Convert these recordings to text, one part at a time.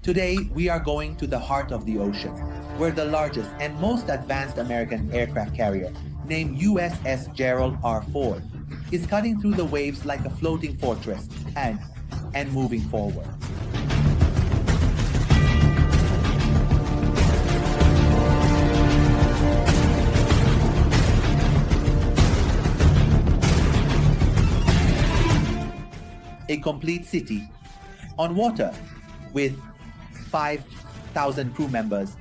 Today, we are going to the heart of the ocean, where the largest and most advanced American aircraft carrier, named USS Gerald R. Ford, is cutting through the waves like a floating fortress and moving forward. A complete city on water with 5,000 crew members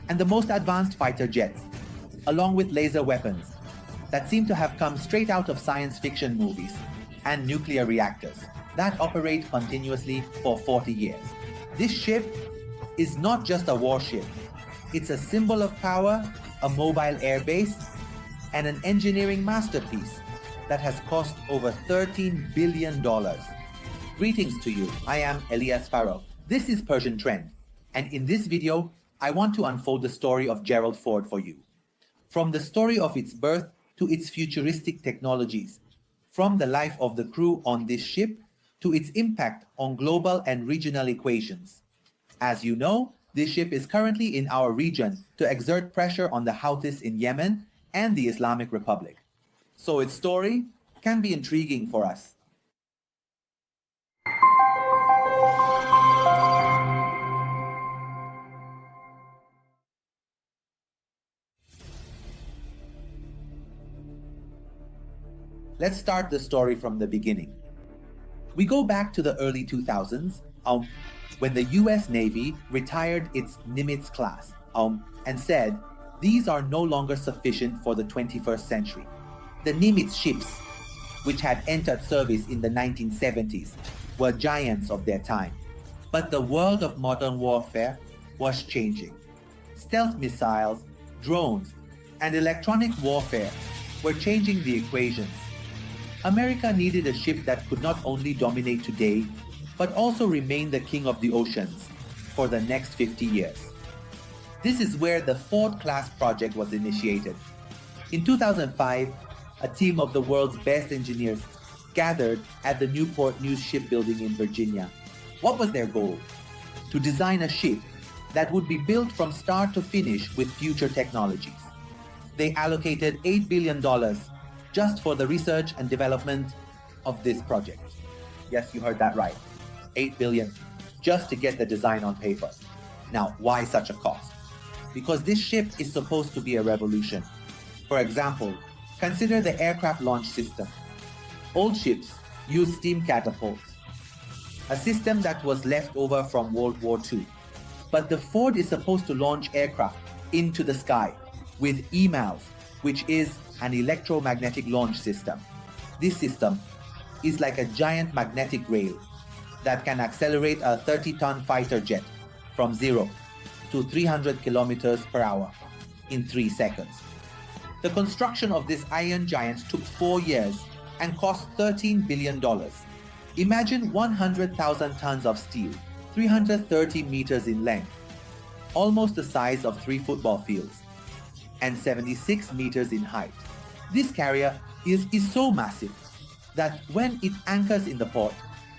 and the most advanced fighter jets, along with laser weapons that seem to have come straight out of science fiction movies, and nuclear reactors that operate continuously for 40 years. This ship is not just a warship. It's a symbol of power, a mobile air base, and an engineering masterpiece that has cost over $13 billion. Greetings to you. I am Elias Farrow. This is Persian Trend, and in this video, I want to unfold the story of Gerald Ford for you. From the story of its birth to its futuristic technologies, from the life of the crew on this ship to its impact on global and regional equations. As you know, this ship is currently in our region to exert pressure on the Houthis in Yemen and the Islamic Republic. So its story can be intriguing for us. Let's start the story from the beginning. We go back to the early 2000s, when the US Navy retired its Nimitz class, and said these are no longer sufficient for the 21st century. The Nimitz ships, which had entered service in the 1970s, were giants of their time. But the world of modern warfare was changing. Stealth missiles, drones, and electronic warfare were changing the equations. America needed a ship that could not only dominate today, but also remain the king of the oceans for the next 50 years. This is where the Ford-class project was initiated. In 2005, a team of the world's best engineers gathered at the Newport News shipbuilding in Virginia. What was their goal? To design a ship that would be built from start to finish with future technologies. They allocated $8 billion just for the research and development of this project. Yes, you heard that right. $8 billion just to get the design on paper. Now, why such a cost? Because this ship is supposed to be a revolution. For example, consider the aircraft launch system. Old ships used steam catapults, a system that was left over from World War II. But the Ford is supposed to launch aircraft into the sky with EMALS, which is an electromagnetic launch system. This system is like a giant magnetic rail that can accelerate a 30-ton fighter jet from 0 to 300 kilometers per hour in 3 seconds. The construction of this iron giant took 4 years and cost $13 billion. Imagine 100,000 tons of steel, 330 meters in length, almost the size of 3 football fields, and 76 meters in height. This carrier is so massive that when it anchors in the port,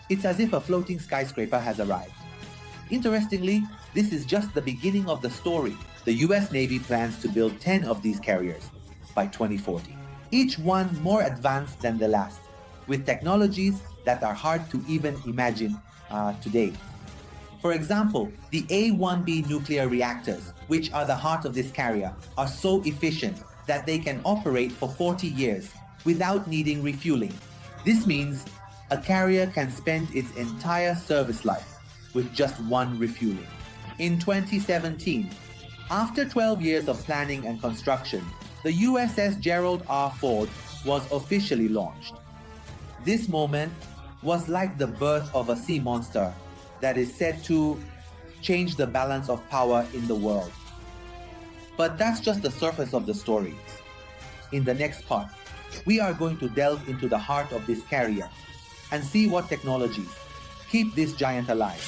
it's as if a floating skyscraper has arrived. Interestingly, this is just the beginning of the story. The US Navy plans to build 10 of these carriers by 2040, each one more advanced than the last, with technologies that are hard to even imagine today. For example, the A-1B nuclear reactors, which are the heart of this carrier, are so efficient that they can operate for 40 years without needing refueling. This means a carrier can spend its entire service life with just one refueling. In 2017, after 12 years of planning and construction, the USS Gerald R. Ford was officially launched. This moment was like the birth of a sea monster that is said to change the balance of power in the world. But that's just the surface of the story. In the next part, we are going to delve into the heart of this carrier and see what technologies keep this giant alive.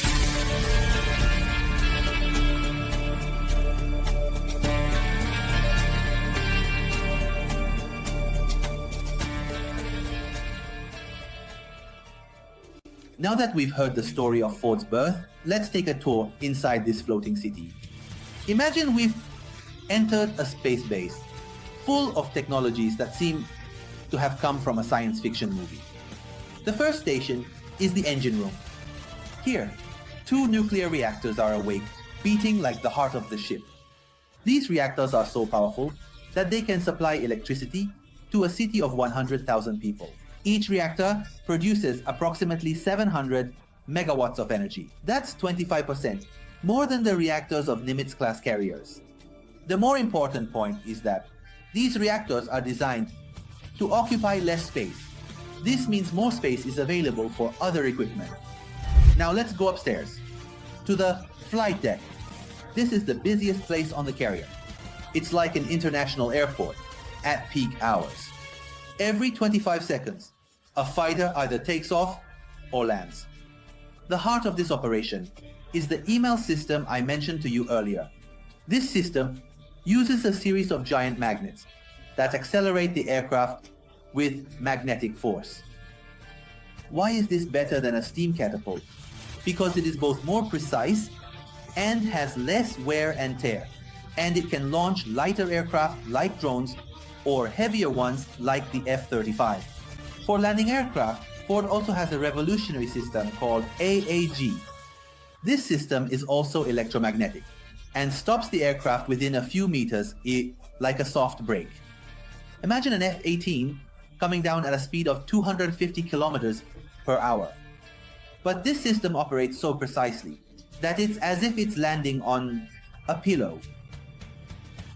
Now that we've heard the story of Ford's birth, let's take a tour inside this floating city. Imagine we've entered a space base full of technologies that seem to have come from a science fiction movie. The first station is the engine room. Here, 2 nuclear reactors are awake, beating like the heart of the ship. These reactors are so powerful that they can supply electricity to a city of 100,000 people. Each reactor produces approximately 700 megawatts of energy. That's 25%, more than the reactors of Nimitz-class carriers. The more important point is that these reactors are designed to occupy less space. This means more space is available for other equipment. Now let's go upstairs to the flight deck. This is the busiest place on the carrier. It's like an international airport at peak hours. Every 25 seconds, a fighter either takes off or lands. The heart of this operation is the EMALS system I mentioned to you earlier. This system uses a series of giant magnets that accelerate the aircraft with magnetic force. Why is this better than a steam catapult? Because it is both more precise and has less wear and tear, and it can launch lighter aircraft like drones or heavier ones like the F-35. For landing aircraft, Ford also has a revolutionary system called AAG. This system is also electromagnetic and stops the aircraft within a few meters like a soft brake. Imagine an F-18 coming down at a speed of 250 kilometers per hour. But this system operates so precisely that it's as if it's landing on a pillow.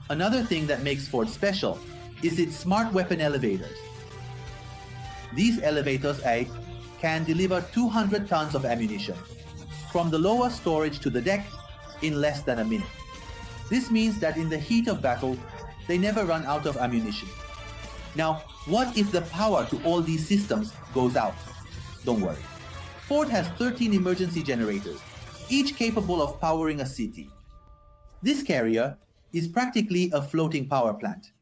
Another thing that makes Ford special is its smart weapon elevators. These elevators can deliver 200 tons of ammunition from the lower storage to the deck in less than a minute. This means that in the heat of battle, they never run out of ammunition. Now, what if the power to all these systems goes out? Don't worry. Ford has 13 emergency generators, each capable of powering a city. This carrier is practically a floating power plant.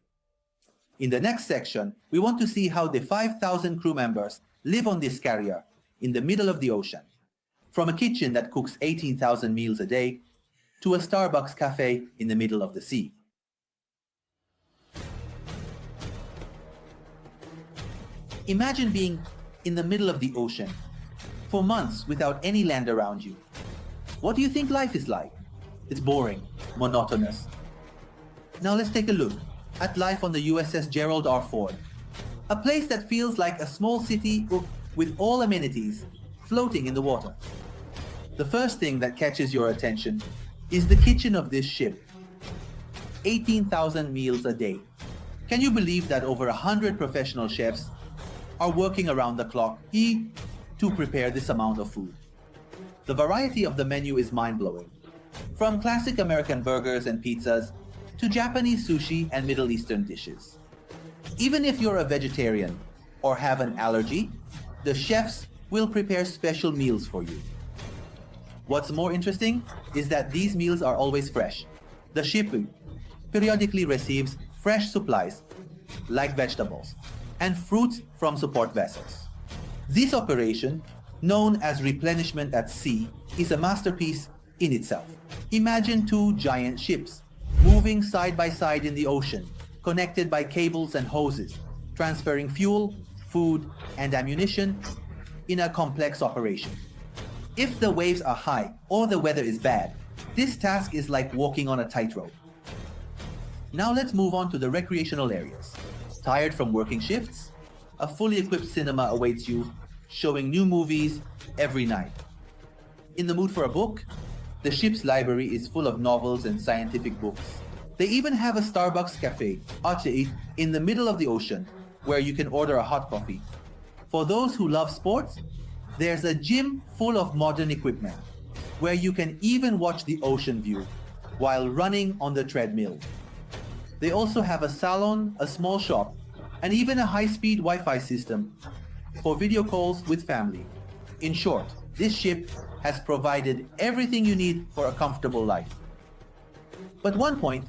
In the next section, we want to see how the 5,000 crew members live on this carrier in the middle of the ocean, from a kitchen that cooks 18,000 meals a day to a Starbucks cafe in the middle of the sea. Imagine being in the middle of the ocean for months without any land around you. What do you think life is like? It's boring, monotonous. Now let's take a look at life on the USS Gerald R. Ford, a place that feels like a small city with all amenities floating in the water. The first thing that catches your attention is the kitchen of this ship. 18,000 meals a day. Can you believe that over 100 professional chefs are working around the clock to prepare this amount of food? The variety of the menu is mind-blowing. From classic American burgers and pizzas to Japanese sushi and Middle Eastern dishes. Even if you're a vegetarian or have an allergy, the chefs will prepare special meals for you. What's more interesting is that these meals are always fresh. The ship periodically receives fresh supplies like vegetables and fruits from support vessels. This operation, known as replenishment at sea, is a masterpiece in itself. Imagine 2 giant ships moving side by side in the ocean, connected by cables and hoses, transferring fuel, food, and ammunition in a complex operation. If the waves are high or the weather is bad, this task is like walking on a tightrope. Now let's move on to the recreational areas. Tired from working shifts? A fully equipped cinema awaits you, showing new movies every night. In the mood for a book? The ship's library is full of novels and scientific books. They even have a Starbucks cafe, in the middle of the ocean, where you can order a hot coffee. For those who love sports, there's a gym full of modern equipment, where you can even watch the ocean view while running on the treadmill. They also have a salon, a small shop, and even a high-speed Wi-Fi system for video calls with family. In short, this ship has provided everything you need for a comfortable life. But one point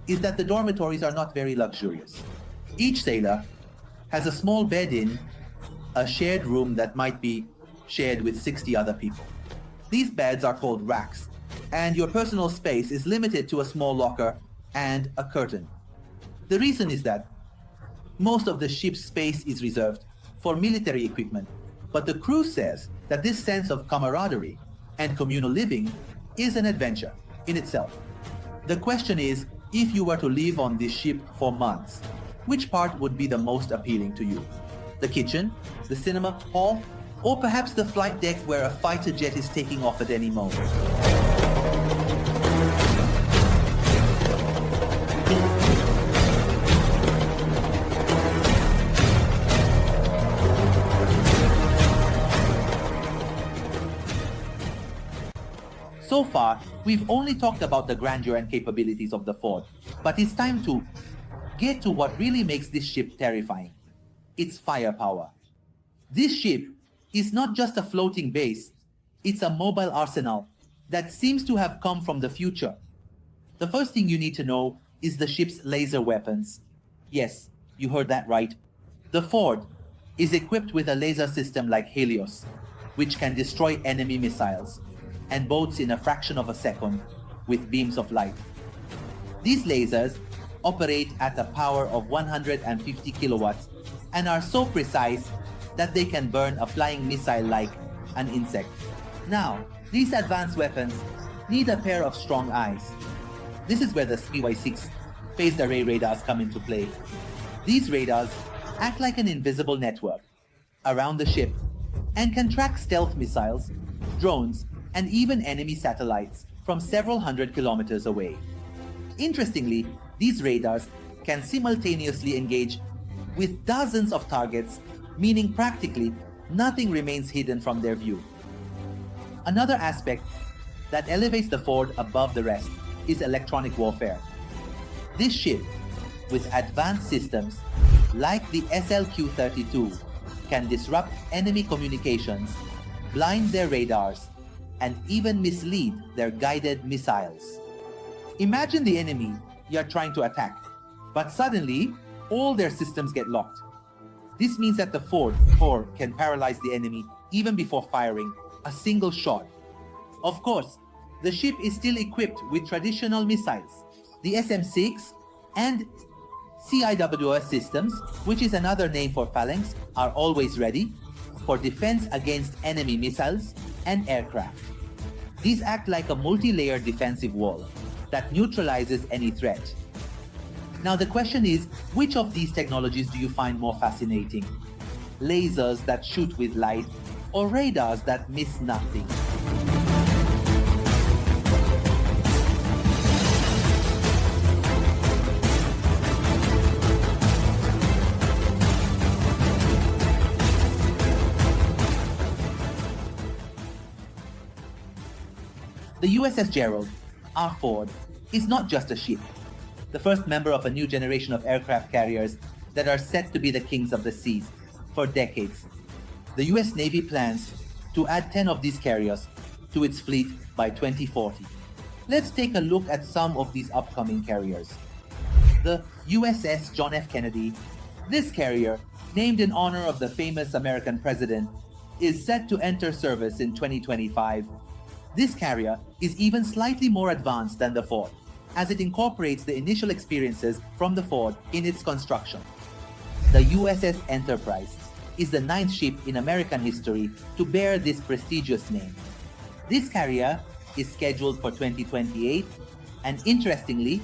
is that the dormitories are not very luxurious. Each sailor has a small bed in a shared room that might be shared with 60 other people. These beds are called racks, and your personal space is limited to a small locker and a curtain. The reason is that most of the ship's space is reserved for military equipment, but the crew says that this sense of camaraderie and communal living is an adventure in itself. The question is, if you were to live on this ship for months, which part would be the most appealing to you? The kitchen, the cinema hall, or perhaps the flight deck where a fighter jet is taking off at any moment? So far, we've only talked about the grandeur and capabilities of the Ford, but it's time to get to what really makes this ship terrifying: its firepower. This ship is not just a floating base, it's a mobile arsenal that seems to have come from the future. The first thing you need to know is the ship's laser weapons. Yes, you heard that right. The Ford is equipped with a laser system like HELIOS, which can destroy enemy missiles and boats in a fraction of a second with beams of light. These lasers operate at a power of 150 kilowatts and are so precise that they can burn a flying missile like an insect. Now, these advanced weapons need a pair of strong eyes. This is where the CY6 phased array radars come into play. These radars act like an invisible network around the ship and can track stealth missiles, drones, and even enemy satellites from several hundred kilometers away. Interestingly, these radars can simultaneously engage with dozens of targets, meaning practically nothing remains hidden from their view. Another aspect that elevates the Ford above the rest is electronic warfare. This ship, with advanced systems like the SLQ-32, can disrupt enemy communications, blind their radars, and even mislead their guided missiles. Imagine the enemy you're trying to attack, but suddenly all their systems get locked. This means that the Ford can paralyze the enemy even before firing a single shot. Of course, the ship is still equipped with traditional missiles. The SM-6 and CIWS systems, which is another name for phalanx, are always ready for defense against enemy missiles and aircraft. These act like a multi-layered defensive wall that neutralizes any threat. Now the question is, which of these technologies do you find more fascinating? Lasers that shoot with light, or radars that miss nothing? The USS Gerald R is not just a ship, the first member of a new generation of aircraft carriers that are set to be the kings of the seas for decades. The US Navy plans to add 10 of these carriers to its fleet by 2040. Let's take a look at some of these upcoming carriers. The USS John F. Kennedy. This carrier, named in honor of the famous American president, is set to enter service in 2025. This carrier is even slightly more advanced than the Ford, as it incorporates the initial experiences from the Ford in its construction. The USS Enterprise is the 9th ship in American history to bear this prestigious name. This carrier is scheduled for 2028, and interestingly,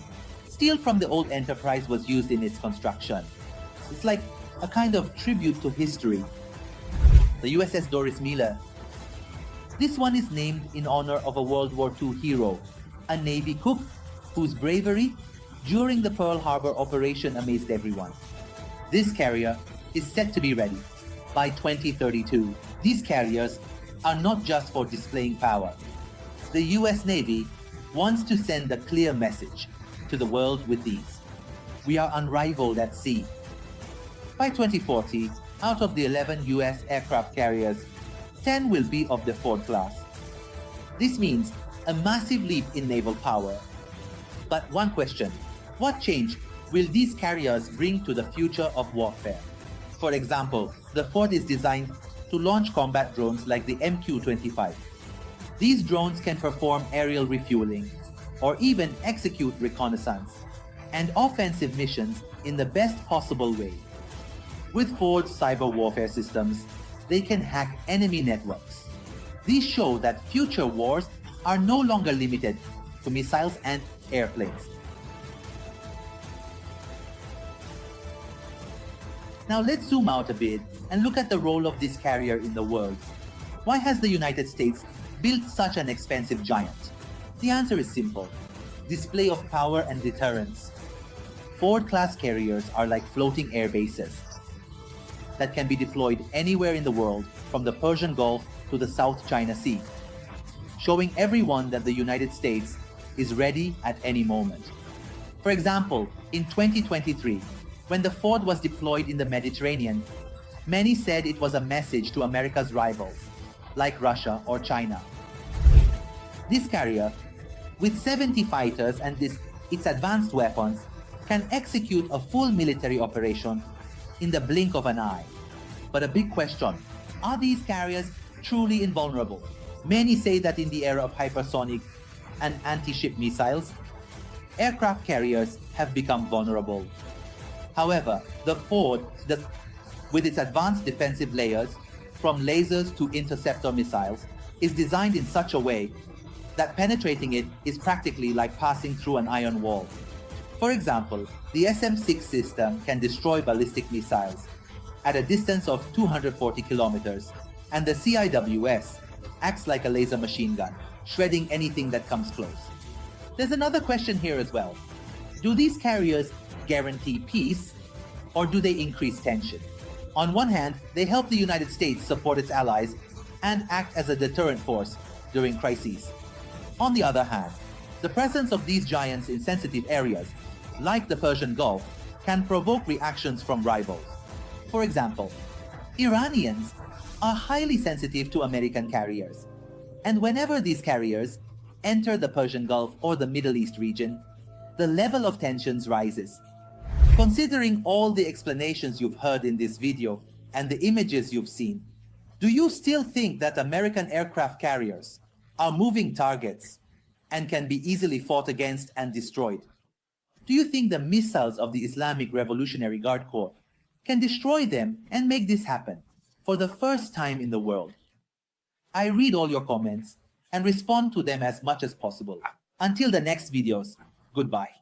steel from the old Enterprise was used in its construction. It's like a kind of tribute to history. The USS Doris Miller. This one is named in honor of a World War II hero, a Navy cook whose bravery during the Pearl Harbor operation amazed everyone. This carrier is set to be ready by 2032. These carriers are not just for displaying power. The US Navy wants to send a clear message to the world with these. We are unrivaled at sea. By 2040, out of the 11 US aircraft carriers, 10 will be of the Ford class. This means a massive leap in naval power. But one question, what change will these carriers bring to the future of warfare? For example, the Ford is designed to launch combat drones like the MQ-25. These drones can perform aerial refueling or even execute reconnaissance and offensive missions in the best possible way. With Ford's cyber warfare systems, they can hack enemy networks. These show that future wars are no longer limited to missiles and airplanes. Now let's zoom out a bit and look at the role of this carrier in the world. Why has the United States built such an expensive giant? The answer is simple: display of power and deterrence. Ford-class carriers are like floating air bases that can be deployed anywhere in the world, from the Persian Gulf to the South China Sea, showing everyone that the United States is ready at any moment. For example, in 2023, when the Ford was deployed in the Mediterranean, many said it was a message to America's rivals, like Russia or China. This carrier, with 70 fighters and its advanced weapons, can execute a full military operation in the blink of an eye. But a big question: are these carriers truly invulnerable? Many say that in the era of hypersonic and anti-ship missiles, aircraft carriers have become vulnerable. However, the Ford, with its advanced defensive layers, from lasers to interceptor missiles, is designed in such a way that penetrating it is practically like passing through an iron wall. For example, the SM-6 system can destroy ballistic missiles at a distance of 240 kilometers, and the CIWS acts like a laser machine gun, shredding anything that comes close. There's another question here as well. Do these carriers guarantee peace, or do they increase tension? On one hand, they help the United States support its allies and act as a deterrent force during crises. On the other hand, the presence of these giants in sensitive areas, like the Persian Gulf, can provoke reactions from rivals. For example, Iranians are highly sensitive to American carriers, and whenever these carriers enter the Persian Gulf or the Middle East region, the level of tensions rises. Considering all the explanations you've heard in this video and the images you've seen, do you still think that American aircraft carriers are moving targets and can be easily fought against and destroyed? Do you think the missiles of the Islamic Revolutionary Guard Corps can destroy them and make this happen for the first time in the world? I read all your comments and respond to them as much as possible. Until the next videos, goodbye.